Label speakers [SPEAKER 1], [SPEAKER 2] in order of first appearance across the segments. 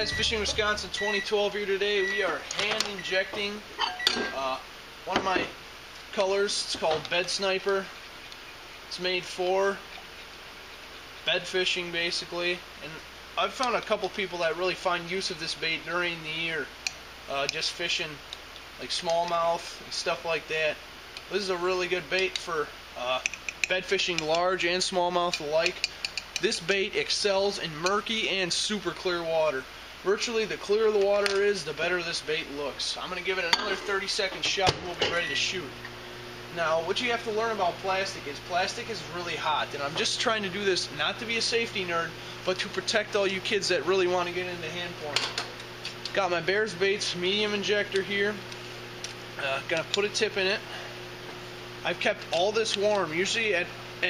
[SPEAKER 1] guys, Fishing Wisconsin 2012 here today. We are hand injecting one of my colors. It's called Bed Sniper. It's made for bed fishing basically, and I've found a couple people that really find use of this bait during the year, just fishing like smallmouth and stuff like that. This is a really good bait for bed fishing, large and smallmouth alike. This bait excels in murky and super clear water. Virtually the clearer the water is, the better this bait looks. I'm going to give it another 30-second shot and we'll be ready to shoot. Now, what you have to learn about plastic is really hot, and I'm just trying to do this not to be a safety nerd, but to protect all you kids that really want to get into hand porn. Got my Bears Baits medium injector here. Gonna put a tip in it. I've kept all this warm. Usually at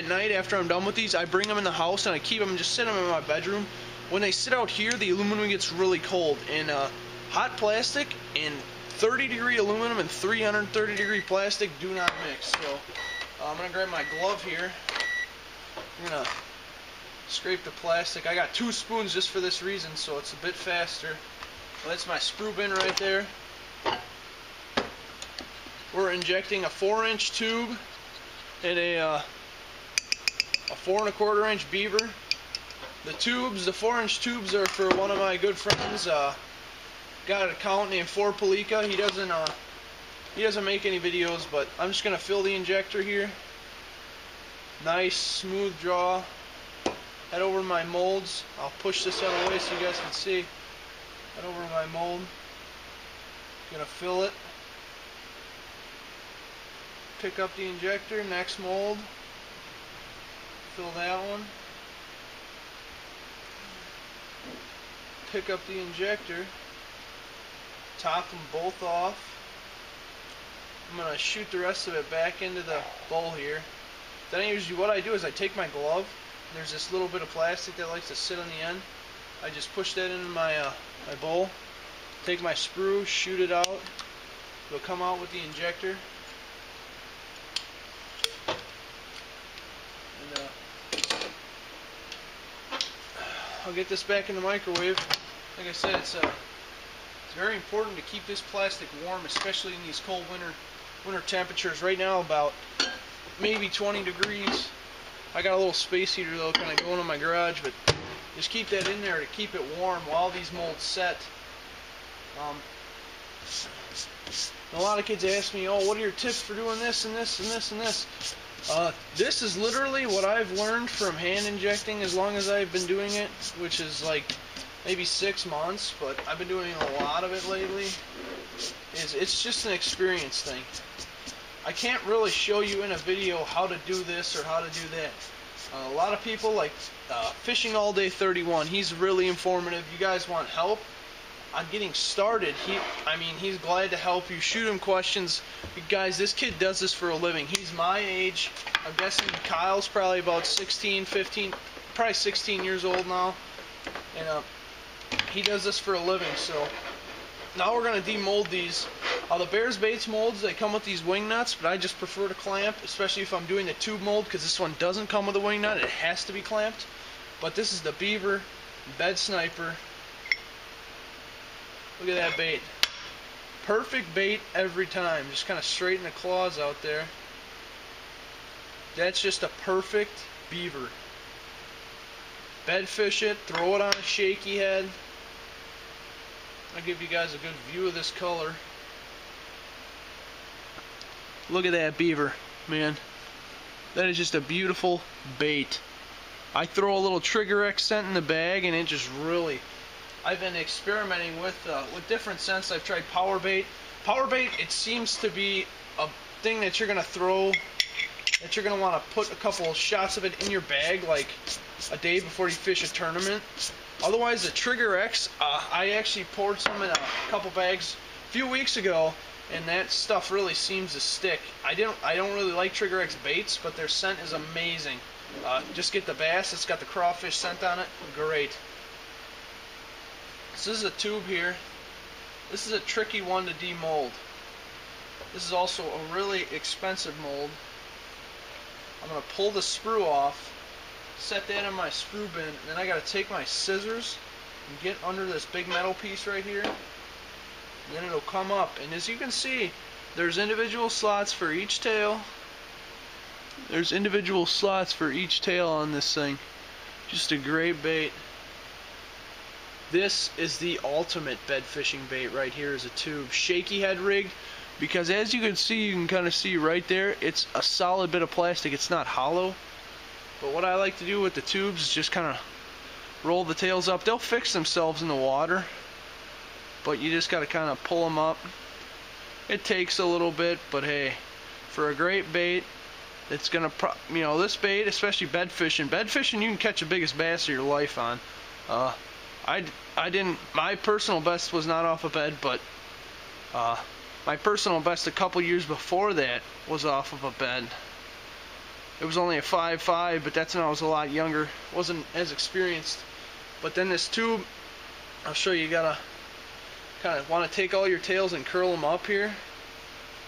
[SPEAKER 1] night after I'm done with these, I bring them in the house and I keep them and just sit them in my bedroom. When they sit out here, the aluminum gets really cold, and hot plastic and 30-degree aluminum and 330-degree plastic do not mix. So I'm gonna grab my glove here. I'm gonna scrape the plastic. I got 2 spoons just for this reason, so it's a bit faster. Well, that's my sprue bin right there. We're injecting a 4-inch tube and a 4 1/4 inch beaver. The 4-inch tubes are for one of my good friends. Got an account named For Palika. He doesn't make any videos, but I'm just gonna fill the injector here. Nice smooth draw. Head over to my molds. I'll push this out of the way so you guys can see. Head over to my mold. Gonna fill it. Pick up the injector. Next mold. Fill that one. Pick up the injector. Top them both off. I'm going to shoot the rest of it back into the bowl here. Then usually what I do is I take my glove. There's this little bit of plastic that likes to sit on the end. I just push that into my my bowl. Take my sprue, shoot it out. It'll come out with the injector. And I'll get this back in the microwave. Like I said, it's very important to keep this plastic warm, especially in these cold winter temperatures. Right now about maybe 20 degrees. I got a little space heater though kind of going in my garage, but just keep that in there to keep it warm while these molds set. A lot of kids ask me, oh, what are your tips for doing this and this and this and this? This is literally what I've learned from hand injecting as long as I've been doing it, which is like maybe 6 months, but I've been doing a lot of it lately. It's just an experience thing. I can't really show you in a video how to do this or how to do that. A lot of people like Fishing All Day 31. He's really informative. You guys want help on getting started? He's glad to help you. Shoot him questions. Guys, this kid does this for a living. He's my age. I'm guessing Kyle's probably about 16, 15, probably 16 years old now. And he does this for a living. So now we're going to demold these. The Bears Baits molds, they come with these wing nuts, but I just prefer to clamp, especially if I'm doing the tube mold, because this one doesn't come with a wing nut. It has to be clamped. But this is the Beaver Bed Sniper. Look at that bait. Perfect bait every time. Just kind of straighten the claws out there. That's just a perfect beaver. Bed fish it, throw it on a shaky head. I'll give you guys a good view of this color. Look at that beaver, man. That is just a beautiful bait. I throw a little trigger X scent in the bag and it just really... I've been experimenting with different scents. I've tried power bait. Power bait, it seems to be a thing that you're gonna throw, that you're gonna want to put a couple of shots of it in your bag like a day before you fish a tournament. Otherwise, the Trigger X, I actually poured some in a couple bags a few weeks ago, and that stuff really seems to stick. I don't really like Trigger X baits, but their scent is amazing. Just get the bass. It's got the crawfish scent on it. Great. So this is a tube here. This is a tricky one to demold. This is also a really expensive mold. I'm going to pull the sprue off, set that in my sprue bin, and then I got to take my scissors and get under this big metal piece right here. And then it'll come up. And as you can see, there's individual slots for each tail. There's individual slots for each tail on this thing. Just a great bait. This is the ultimate bed fishing bait right here, is a tube. Shaky head rigged, because as you can see, you can kind of see right there, it's a solid bit of plastic. It's not hollow. But what I like to do with the tubes is just kind of roll the tails up. They'll fix themselves in the water, but you just got to kind of pull them up. It takes a little bit, but hey, for a great bait, it's gonna, this bait, especially bed fishing you can catch the biggest bass of your life on. I didn't, my personal best was not off a bed, but my personal best a couple years before that was off of a bed. It was only a 5.5, but that's when I was a lot younger, wasn't as experienced. But then this tube, I'll show you, gotta kind of want to take all your tails and curl them up here,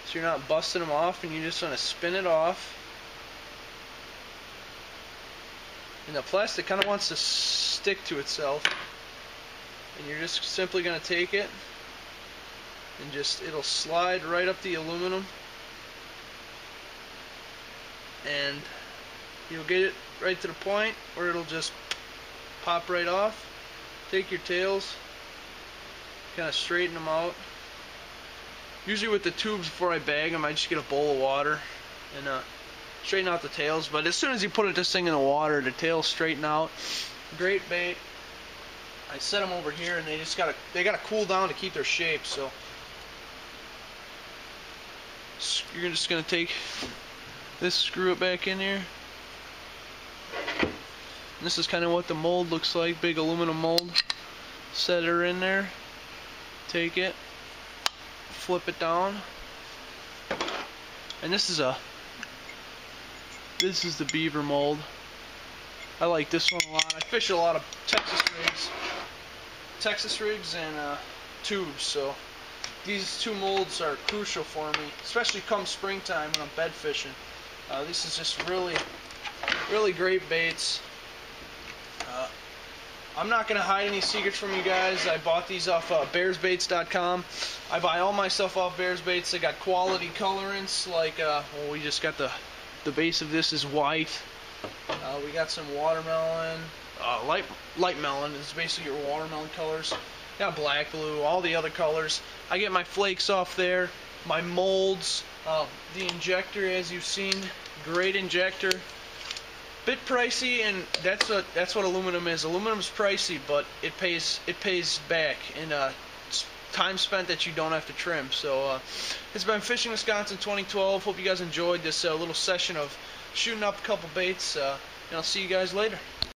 [SPEAKER 1] so you're not busting them off, and you just want to spin it off. And the plastic kind of wants to stick to itself, and you're just simply going to take it and just, it'll slide right up the aluminum, and you'll get it right to the point where it'll just pop right off. Take your tails, kind of straighten them out. Usually with the tubes, before I bag them, I just get a bowl of water and straighten out the tails. But as soon as you put this thing in the water, the tails straighten out. Great bait. I set them over here, and they gotta cool down to keep their shape. So you're just gonna take this, screw it back in here. And this is kind of what the mold looks like, big aluminum mold. Set her in there. Take it, flip it down, and this is the beaver mold. I like this one a lot. I fish a lot of Texas rigs and tubes, so these two molds are crucial for me, especially come springtime when I'm bed fishing. This is just really great baits. I'm not going to hide any secrets from you guys. I bought these off bearsbaits.com. I buy all my stuff off Bears Baits. They got quality colorants, like, well, we just got the base of this is white. We got some watermelon, light melon is basically your watermelon colors. Got black, blue, all the other colors. I get my flakes off there. My molds, the injector, as you've seen, great injector. Bit pricey, and that's what aluminum is. Aluminum's pricey, but it pays back in time spent that you don't have to trim. So it's been Fishing Wisconsin 2012. Hope you guys enjoyed this little session of shooting up a couple baits, and I'll see you guys later.